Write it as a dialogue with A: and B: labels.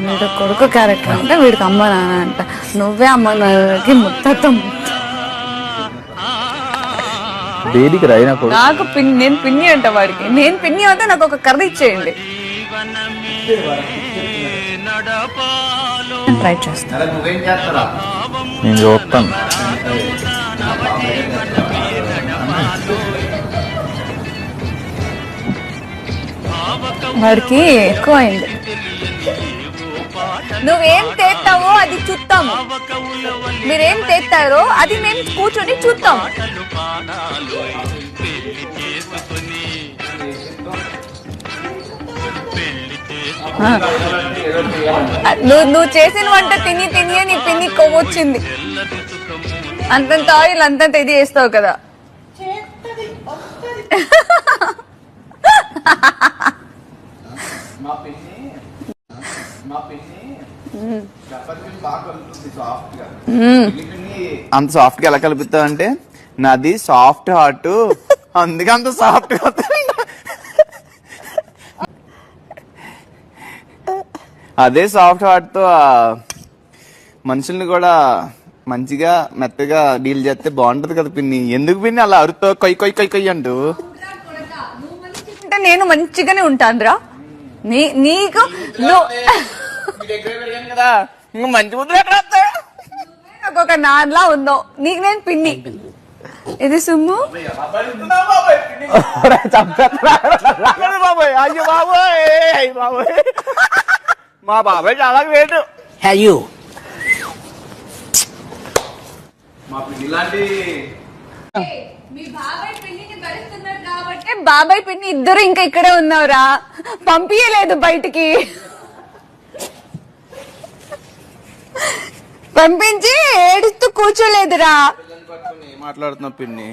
A: వీడు కొడుకు క్యారెక్టర్ అంటే వీడికి అమ్మ నాన్న అంట. నువ్వే అమ్మ నాన్నకి ముత్తత్వం. నాకు నేను పిన్ని అంట వాడికి. నేను పిన్ని అయితే నాకు ఒక కర్రీ ఇచ్చేయండి. ట్రై చేస్తాను.
B: నేను చూస్తాను.
A: వాడికి ఎక్కువ అయింది. నువ్వేం తెస్తావో అది చూస్తాము. మీరేం తెస్తారో అది మేము కూర్చొని చూస్తాం. నువ్వు చేసిన వంట తిని తిని నీ పిన్ని కొవ్వొచ్చింది. అంతంత ఆయిల్ అంతంత ఇది వేస్తావు కదా.
B: అంత సాఫ్ట్ గా ఎలా కలుపుతావు అంటే నాది సాఫ్ట్ హార్ట్, అందుకే అంత సాఫ్ట్ గా. అదే సాఫ్ట్ హార్ట్ తో మనుషుల్ని కూడా మంచిగా మెత్తగా డీల్ చేస్తే బాగుంటది కదా పిన్ని. ఎందుకు పిన్ని అలా అరుతో కొయ్యి కొయ్యి కొయ్యి కొయ్యి అంటూ?
A: నేను మంచిగానే ఉంటాను రా. నీకు
B: కదా మంచి ముద్ర
A: నాకు ఒక నాన్నలా ఉందో. నీకు నేను పిన్ని. ఇది సుమ్ము.
B: బాబాయ్ అయ్యో బాబాయ్ బాబాయ్ మా బాబాయ్ చాలా గ్రేట్. మా పిన్ని లాంటి
A: బాబాయ్ పిన్ని ఇద్దరు ఇంకా ఇక్కడే ఉన్నావురా. పంపించలేదు బయటికి. పంపించి ఏడుస్తూ కూర్చోలేదురా.
B: మాట్లాడుతున్నా పిన్ని.